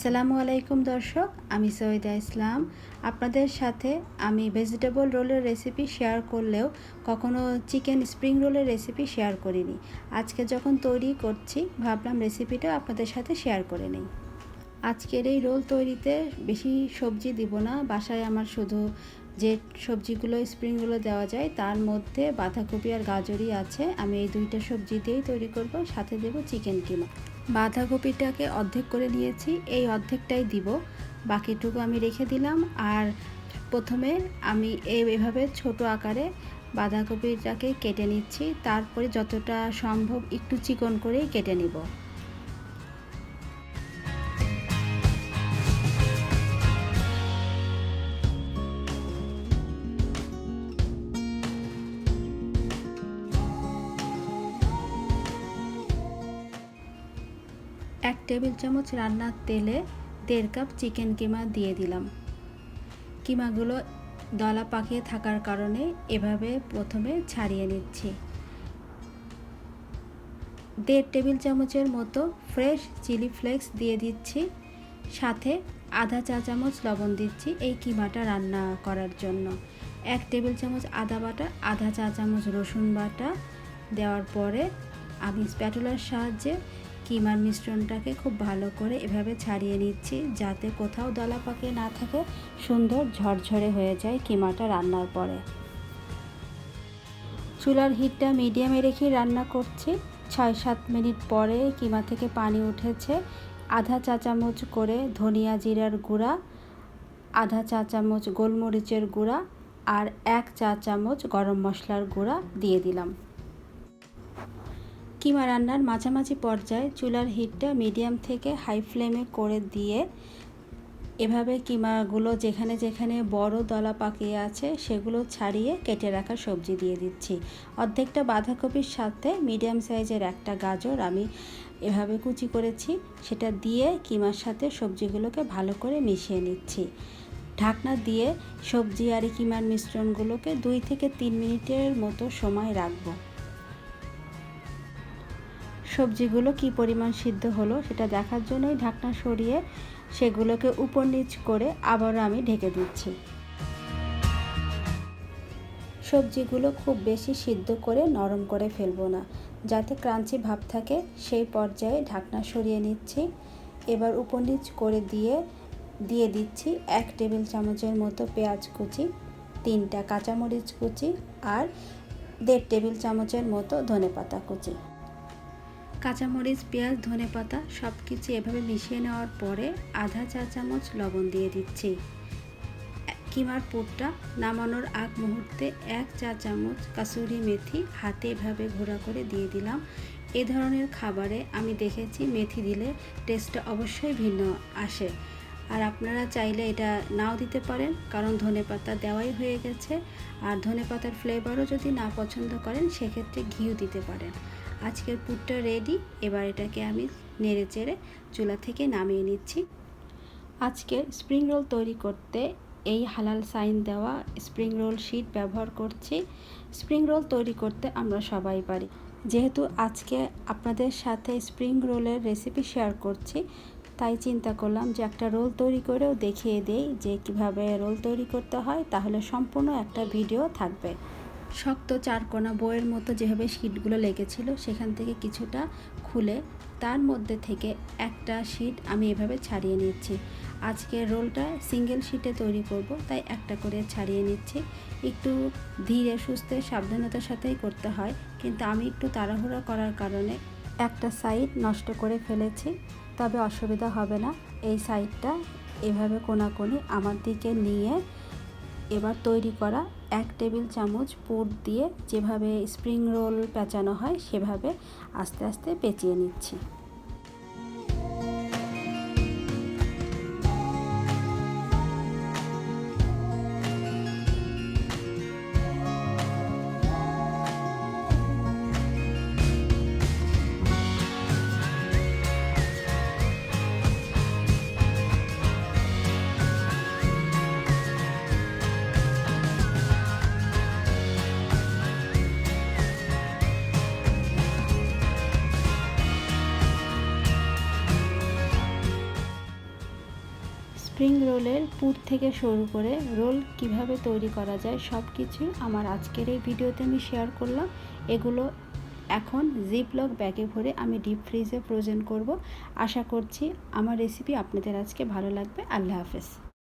আসসালামু আলাইকুম দর্শক, আমি সৈয়দা ইসলাম। আপনাদের সাথে আমি ভেজিটেবল রোলের রেসিপি শেয়ার করলেও কখনো চিকেন স্প্রিং রোলের রেসিপি শেয়ার করিনি। আজকে যখন তৈরি করছি ভাবলাম রেসিপিটা আপনাদের সাথে শেয়ার করে নেই। আজকের এই রোল তৈরিতে বেশি সবজি দিব না, বাসায় আমার শুধু যে সবজিগুলো স্প্রিং রোলে দেওয়া যায় তার মধ্যে বাঁধাকপি আর গাজরই আছে। আমি এই দুইটা সবজি দিয়েই তৈরি করব, সাথে দেব চিকেন কিমা। বাঁধাকপিটাকে অর্ধেক করে নিয়েছি, এই অর্ধেকটাই দিব, বাকিটুকু আমি রেখে দিলাম। আর প্রথমে আমি এভাবে ছোট আকারে বাঁধাকপিটাকে কেটে নিচ্ছি, তারপরে যতটা সম্ভব একটু চিকন করেই কেটে নিব। এক টেবিল চামচ রান্নার তেলে 1.5 কাপ চিকেন কিমা দিয়ে দিলাম। কিমাগুলো দলা পাকিয়ে থাকার কারণে এভাবে প্রথমে ছাড়িয়ে নিচ্ছি। 1.5 টেবিল চামচের মতো ফ্রেশ চিলি ফ্লেক্স দিয়ে দিচ্ছি, সাথে আধা চা চামচ লবণ দিচ্ছি এই কিমাটা রান্না করার জন্য। 1 টেবিল চামচ আদা বাটা, আধা চা চামচ রসুন বাটা দেওয়ার পরে আমি স্প্যাটুলার সাহায্যে কিমার মিশ্রণটাকে খুব ভালো করে এভাবে ছাড়িয়ে নিচ্ছি, যাতে কোথাও দলা পাকিয়ে না থাকে, সুন্দর ঝরঝরে হয়ে যায় কিমাটা রান্নার পরে। চুলার হিটটা মিডিয়ামে রেখে রান্না করছি। 6-7 মিনিট পরে কিমা থেকে পানি উঠেছে। আধা চা চামচ করে ধনিয়া জিরার গুঁড়া, আধা চা চামচ গোলমরিচের গুঁড়া আর 1 চা চামচ গরম মশলার গুঁড়া দিয়ে দিলাম। কিমা রান্নার মাঝামাঝি পর্যায়ে চুলার হিটটা মিডিয়াম থেকে হাই ফ্লেমে করে দিয়ে এভাবে কিমাগুলো যেখানে যেখানে বড় দলা পাকিয়ে আছে সেগুলো ছাড়িয়ে কেটে রাখা সবজি দিয়ে দিচ্ছি। অর্ধেকটা বাঁধাকপির সাথে মিডিয়াম সাইজের একটা গাজর আমি এভাবে কুচি করেছি, সেটা দিয়ে কিমার সাথে সবজিগুলোকে ভালো করে মিশিয়ে নিচ্ছি। ঢাকনা দিয়ে সবজি আর কিমার মিশ্রণগুলোকে 2 থেকে 3 মিনিটের মতো সময় রাখবো। সবজিগুলো কি পরিমাণ সিদ্ধ হলো সেটা দেখার জন্যই ঢাকনা সরিয়ে সেগুলোকে উপর নিচ করে আবারও আমি ঢেকে দিচ্ছি। সবজিগুলো খুব বেশি সিদ্ধ করে নরম করে ফেলবো না, যাতে ক্রাঞ্চি ভাব থাকে, সেই পর্যায়ে ঢাকনা সরিয়ে নিচ্ছি। এবার উপর নিচ করে দিয়ে দিচ্ছি 1 টেবিল চামচের মতো পেঁয়াজ কুচি, 3টা কাঁচামরিচ কুচি আর 1.5 টেবিল চামচের মতো ধনেপাতা কুচি। কাঁচামরিচ, পেঁয়াজ, ধনেপাতা সব কিছু এভাবে মিশিয়ে নেওয়ার পরে আধা চা চামচ লবণ দিয়ে দিচ্ছি। কিমার পুরটা নামানোর আগ মুহূর্তে 1 চা চামচ কাসুরি মেথি হাতে এভাবে ঘোরা করে দিয়ে দিলাম। এ ধরনের খাবারে আমি দেখেছি মেথি দিলে টেস্টটা অবশ্যই ভিন্ন আসে, আর আপনারা চাইলে এটা নাও দিতে পারেন, কারণ ধনেপাতা দেওয়াই হয়ে গেছে। আর ধনেপাতার ফ্লেভারও যদি না পছন্দ করেন সেক্ষেত্রে ঘিও দিতে পারেন। আজকের পুরটা রেডি, এবার এটাকে আমি নেড়ে চেড়ে চুলা থেকে নামিয়ে নিচ্ছি। আজকে স্প্রিং রোল তৈরি করতে এই হালাল সাইন দেওয়া স্প্রিং রোল শিট ব্যবহার করছি। স্প্রিং রোল তৈরি করতে আমরা সবাই পারি, যেহেতু আজকে আপনাদের সাথে স্প্রিং রোলের রেসিপি শেয়ার করছি, তাই চিন্তা করলাম যে একটা রোল তৈরি করেও দেখিয়ে দেই যে কিভাবে রোল তৈরি করতে হয়, তাহলে সম্পূর্ণ একটা ভিডিও থাকবে। শক্ত চারকোনা বইয়ের মতো যেভাবে শিটগুলো লেগেছিল সেখান থেকে কিছুটা খুলে তার মধ্যে থেকে একটা শিট আমি এভাবে ছাড়িয়ে নিচ্ছি। আজকে রোলটা সিঙ্গেল শিটে তৈরি করব, তাই একটা করে ছাড়িয়ে নিচ্ছি। একটু ধীরে সুস্থে সাবধানতার সাথেই করতে হয়, কিন্তু আমি একটু তাড়াহুড়া করার কারণে একটা সাইড নষ্ট করে ফেলেছি, তবে অসুবিধা হবে না। এই সাইডটা এভাবে কোনাকুনি আমার দিকে নিয়ে এবার তৈরি করা 1 টেবিল চামচ পুর দিয়ে যেভাবে স্প্রিং রোল পেঁচানো হয় সেভাবে আস্তে আস্তে পেঁচিয়ে নিচ্ছি। স্প্রিং রোলের পুর থেকে শুরু করে রোল কিভাবে তৈরি করা যায় সব কিছু আমার আজকের এই ভিডিওতে আমি শেয়ার করলাম। এগুলো এখন জিপলক ব্যাগে ভরে আমি ডিপ ফ্রিজে ফ্রোজেন করব। আশা করছি আমার রেসিপি আপনাদের আজকে ভালো লাগবে। আল্লাহ হাফেজ।